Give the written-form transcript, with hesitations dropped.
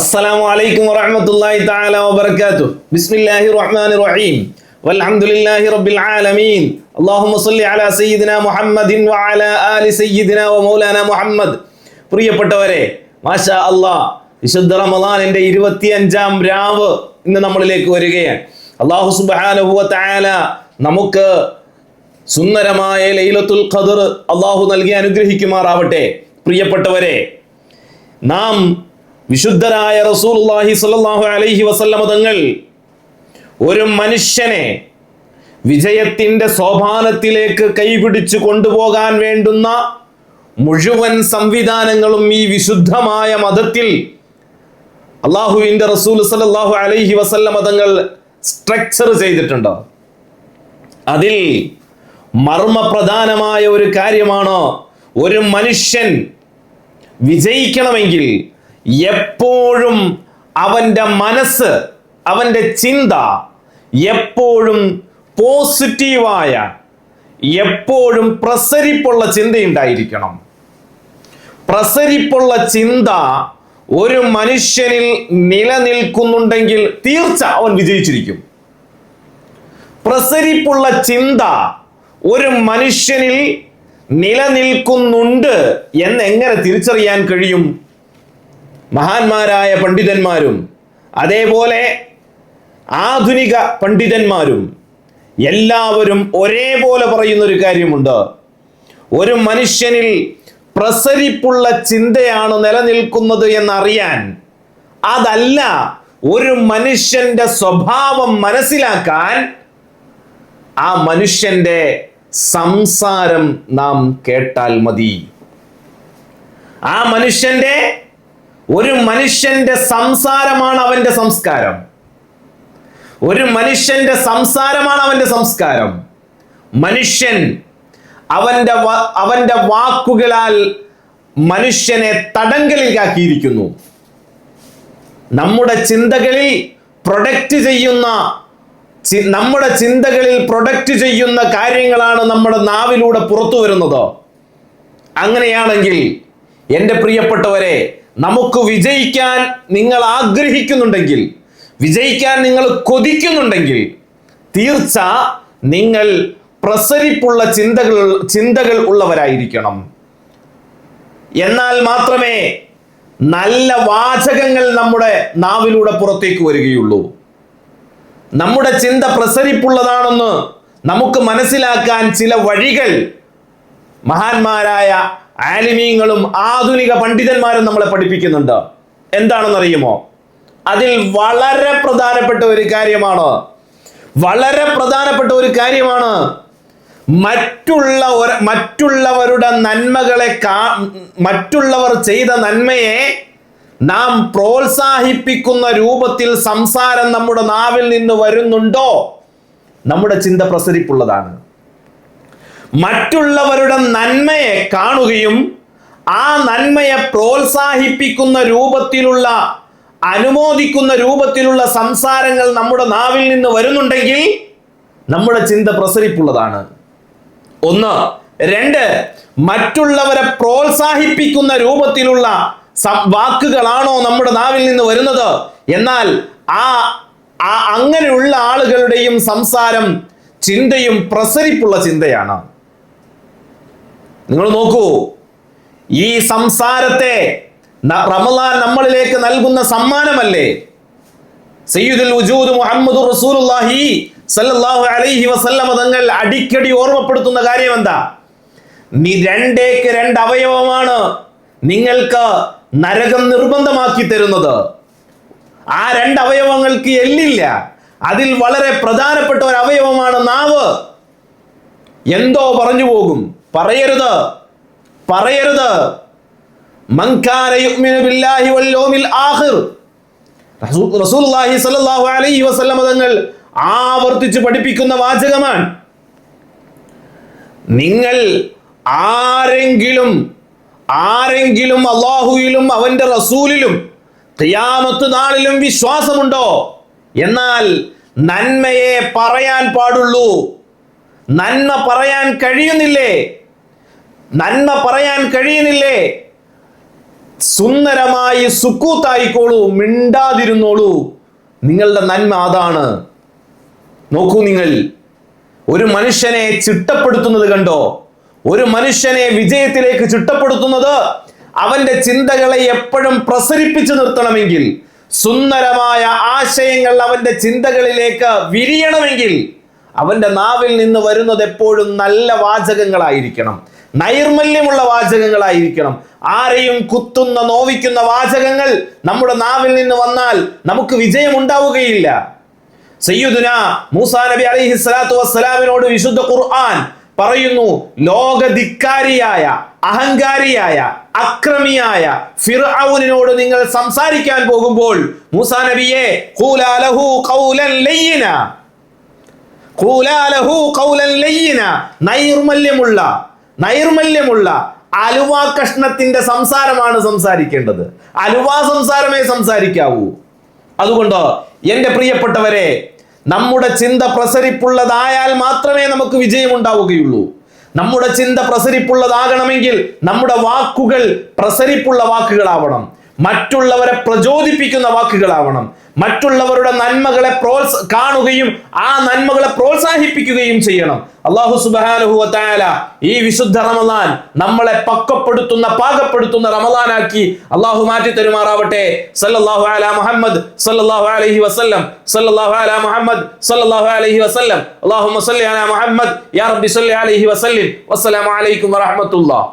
السلام عليكم ورحمة الله تعالى وبركاته. بسم الله الرحمن الرحيم. والحمد لله رب العالمين. اللهم صل على سيدنا محمد وعلى آل سيدنا ومولانا محمد. പ്രിയപ്പെട്ടവരെ, മാഷാ അല്ലാഹ്, വിശുദ്ധ റമദാനിന്റെ 25-ാം രാവ് ഇന്ന് നമ്മളിലേക്ക് വരികയാണ്. അല്ലാഹു സുബ്ഹാനഹു വ തആല നമുക്ക് സുന്ദരമായ ലൈലത്തുൽ ഖദർ അല്ലാഹു നൽകി അനുഗ്രഹിക്കുമാറാവട്ടെ. പ്രിയപ്പെട്ടവരെ, നാം വിശുദ്ധരായ റസൂലുള്ളാഹി സ്വല്ലല്ലാഹു അലൈഹി വസല്ലമ തങ്ങൾ ഒരു മനുഷ്യനെ വിജയത്തിന്റെ സോപാനത്തിലേക്ക് കൈപിടിച്ചു കൊണ്ടുപോകാൻ വേണ്ടുന്ന മുഴുവൻ സംവിധാനങ്ങളും ഈ വിശുദ്ധമായ മതത്തിൽ അള്ളാഹുവിന്റെ റസൂൽ സ്വല്ലല്ലാഹു അലൈഹി വസല്ലമ തങ്ങൾ സ്ട്രക്ചർ ചെയ്തിട്ടുണ്ട്. അതിൽ മർമ്മപ്രധാനമായ ഒരു കാര്യമാണ്, ഒരു മനുഷ്യൻ വിജയിക്കണമെങ്കിൽ എപ്പോഴും അവന്റെ മനസ്സ്, അവന്റെ ചിന്ത എപ്പോഴും പോസിറ്റീവായ, എപ്പോഴും പ്രസരിപ്പുള്ള ചിന്തയുണ്ടായിരിക്കണം. പ്രസരിപ്പുള്ള ചിന്ത ഒരു മനുഷ്യനിൽ നിലനിൽക്കുന്നുണ്ടെങ്കിൽ തീർച്ച അവൻ വിജയിച്ചിരിക്കും. പ്രസരിപ്പുള്ള ചിന്ത ഒരു മനുഷ്യനിൽ നിലനിൽക്കുന്നുണ്ട് എന്നെങ്ങനെ തിരിച്ചറിയാൻ കഴിയും? മഹാന്മാരായ പണ്ഡിതന്മാരും അതേപോലെ ആധുനിക പണ്ഡിതന്മാരും എല്ലാവരും ഒരേപോലെ പറയുന്ന ഒരു കാര്യമുണ്ട്. ഒരു മനുഷ്യനിൽ പ്രസരിപ്പുള്ള ചിന്തയാണ് നിലനിൽക്കുന്നത് എന്നറിയാൻ, അതല്ല ഒരു മനുഷ്യന്റെ സ്വഭാവം മനസ്സിലാക്കാൻ, ആ മനുഷ്യന്റെ സംസാരം നാം കേട്ടാൽ മതി. ആ മനുഷ്യന്റെ, ഒരു മനുഷ്യന്റെ സംസാരമാണ് അവന്റെ സംസ്കാരം. ഒരു മനുഷ്യന്റെ സംസാരമാണ് അവന്റെ സംസ്കാരം. മനുഷ്യൻ അവന്റെ വാക്കുകളാൽ മനുഷ്യനെ തടങ്കലിലാക്കിയിരിക്കുന്നു. നമ്മുടെ ചിന്തകളിൽ പ്രൊഡക്റ്റ് ചെയ്യുന്ന കാര്യങ്ങളാണ് നമ്മുടെ നാവിലൂടെ പുറത്തു വരുന്നത്. അങ്ങനെയാണെങ്കിൽ എൻ്റെ പ്രിയപ്പെട്ടവരെ, നമുക്ക് വിജയിക്കാൻ നിങ്ങൾ ആഗ്രഹിക്കുന്നുണ്ടെങ്കിൽ, വിജയിക്കാൻ നിങ്ങൾ കൊതിക്കുന്നുണ്ടെങ്കിൽ, തീർച്ച നിങ്ങൾ പ്രസരിപ്പുള്ള ചിന്തകൾ ഉള്ളവരായിരിക്കണം. എന്നാൽ മാത്രമേ നല്ല വാചകങ്ങൾ നമ്മുടെ നാവിലൂടെ പുറത്തേക്ക് വരികയുള്ളൂ. നമ്മുടെ ചിന്ത പ്രസരിപ്പുള്ളതാണെന്ന് നമുക്ക് മനസ്സിലാക്കാൻ ചില വഴികൾ മഹാന്മാരായ ആലിമീങ്ങളും ആധുനിക പണ്ഡിതന്മാരും നമ്മളെ പഠിപ്പിക്കുന്നുണ്ട്. എന്താണെന്നറിയുമോ? അതിൽ വളരെ പ്രധാനപ്പെട്ട ഒരു കാര്യമാണ് മറ്റുള്ളവരുടെ നന്മകളെ, മറ്റുള്ളവർ ചെയ്ത നന്മയെ നാം പ്രോത്സാഹിപ്പിക്കുന്ന രൂപത്തിൽ സംസാരം നമ്മുടെ നാവിൽ നിന്ന് വരുന്നുണ്ടോ? നമ്മുടെ ചിന്ത പ്രസരിപ്പുള്ളതാണ്. മറ്റുള്ളവരുടെ നന്മയെ കാണുകയും ആ നന്മയെ പ്രോത്സാഹിപ്പിക്കുന്ന രൂപത്തിലുള്ള, അനുമോദിക്കുന്ന രൂപത്തിലുള്ള സംസാരങ്ങൾ നമ്മുടെ നാവിൽ നിന്ന് വരുന്നുണ്ടെങ്കിൽ നമ്മുടെ ചിന്ത പ്രസരിപ്പുള്ളതാണ്. 1. 2, മറ്റുള്ളവരെ പ്രോത്സാഹിപ്പിക്കുന്ന രൂപത്തിലുള്ള വാക്കുകളാണോ നമ്മുടെ നാവിൽ നിന്ന് വരുന്നത്? എന്നാൽ അങ്ങനെയുള്ള ആളുകളുടെയും സംസാരം, ചിന്തയും പ്രസരിപ്പുള്ള ചിന്തയാണ്. നിങ്ങൾ നോക്കൂ, ഈ സംസാരത്തെ റമളാൻ നമ്മളിലേക്ക് നൽകുന്ന സമ്മാനമല്ലേ? സയ്യിദുൽ വജൂദ് മുഹമ്മദുർ റസൂലുള്ളാഹി സല്ലല്ലാഹു അലൈഹി വസല്ലമ തങ്ങൾ അടിക്കടി ഓർമ്മപ്പെടുത്തുന്ന കാര്യം എന്താ? രണ്ടേക്ക് 2 അവയവമാണ് നിങ്ങൾക്ക് നരകം നിർബന്ധമാക്കി തരുന്നത്. ആ 2 അവയവങ്ങൾക്ക് എല്ലില്ല. അതിൽ വളരെ പ്രധാനപ്പെട്ട ഒരു അവയവമാണ് നാവ്. എന്തോ പറഞ്ഞു പോകും. പറയരുത്. മൻ കാന യുഅ്മിനു ബില്ലാഹി വൽ യൗമിൽ ആഖിർ, റസൂലുള്ളാഹി സ്വല്ലല്ലാഹു അലൈഹി വസല്ലം തങ്ങൾ ആവർത്തിച്ച് പഠിപ്പിക്കുന്ന വാചകമാണ്. നിങ്ങൾ ആരെങ്കിലും അല്ലാഹുവിലും അവന്റെ റസൂലിലും ഖിയാമത്ത് നാളിലും വിശ്വാസമുണ്ടോ? എന്നാൽ നന്മയെ പറയാൻ പാടുള്ളൂ. നന്മ പറയാൻ കഴിയുന്നില്ലേ? സുന്ദരമായി സുക്കൂത്തായിക്കോളൂ, മിണ്ടാതിരുന്നോളൂ. നിങ്ങളുടെ നന്മ അതാണ്. നോക്കൂ, നിങ്ങൾ ഒരു മനുഷ്യനെ ചിട്ടപ്പെടുത്തുന്നത് കണ്ടോ? ഒരു മനുഷ്യനെ വിജയത്തിലേക്ക് ചിട്ടപ്പെടുത്തുന്നത് അവന്റെ ചിന്തകളെ എപ്പോഴും പ്രസരിപ്പിച്ചു നിർത്തണമെങ്കിൽ, സുന്ദരമായ ആശയങ്ങൾ അവന്റെ ചിന്തകളിലേക്ക് വിരിയണമെങ്കിൽ അവന്റെ നാവിൽ നിന്ന് വരുന്നത് എപ്പോഴും നല്ല വാചകങ്ങളായിരിക്കണം, നൈർമല്യമുള്ള വാചകങ്ങളായിരിക്കണം. ആരെയും കുത്തുന്ന, നോവിക്കുന്ന വാചകങ്ങൾ നമ്മുടെ നാവിൽ നിന്ന് വന്നാൽ നമുക്ക് വിജയം ഉണ്ടാവുകയില്ല. സയ്യിദുനാ മൂസാ നബി അലൈഹി സ്വലാത്തു വസ്സലാമിനോട് വിശുദ്ധ ഖുർആൻ പറയുന്നു, ലോകധിക്കാരിയായ, അഹങ്കാരിയായ, അക്രമിയായ ഫിർഔനിനോട് നിങ്ങൾ സംസാരിക്കാൻ പോകുമ്പോൾ മൂസാ നബിയെ ഖൂലാ ലഹു ഖൗലൻ ലയ്യിന, ഖൂലാ ലഹു ഖൗലൻ ലയ്യിന, നൈർമല്യമുള്ള അലുവാ കഷ്ണത്തിന്റെ സംസാരമാണ് സംസാരിക്കേണ്ടത്. അലുവാ സംസാരമേ സംസാരിക്കാവൂ. അതുകൊണ്ട് എൻ്റെ പ്രിയപ്പെട്ടവരെ, നമ്മുടെ ചിന്ത പ്രസരിപ്പുള്ളതായാൽ മാത്രമേ നമുക്ക് വിജയം ഉണ്ടാവുകയുള്ളൂ. നമ്മുടെ ചിന്ത പ്രസരിപ്പുള്ളതാകണമെങ്കിൽ നമ്മുടെ വാക്കുകൾ പ്രസരിപ്പുള്ള വാക്കുകളാവണം, മറ്റുള്ളവരെ പ്രചോദിപ്പിക്കുന്ന വാക്കുകളാവണം, മറ്റുള്ളവരുടെ നന്മകളെ കാണുകയും ആ നന്മകളെ പ്രോത്സാഹിപ്പിക്കുകയും ചെയ്യണം. അല്ലാഹു സുബ്ഹാനഹു വ തആല ഈ വിശുദ്ധ റമളാൻ നമ്മളെ പക്വപ്പെടുത്തുന്ന, പാകപ്പെടുത്തുന്ന റമളാനാക്കി അല്ലാഹു മാറ്റി തരുമാറാവട്ടെ. സല്ലല്ലാഹു അലാ മുഹമ്മദ് സല്ലല്ലാഹു അലൈഹി വസല്ലം, സല്ലല്ലാഹു അലാ മുഹമ്മദ് സല്ലല്ലാഹു അലൈഹി വസല്ലം. അല്ലാഹുമ്മ സല്ലി അലാ മുഹമ്മദ് യാ റബ്ബി സല്ലി അലൈഹി വസല്ലം. വസ്സലാമു അലൈക്കും വറഹ്മത്തുള്ളാഹി.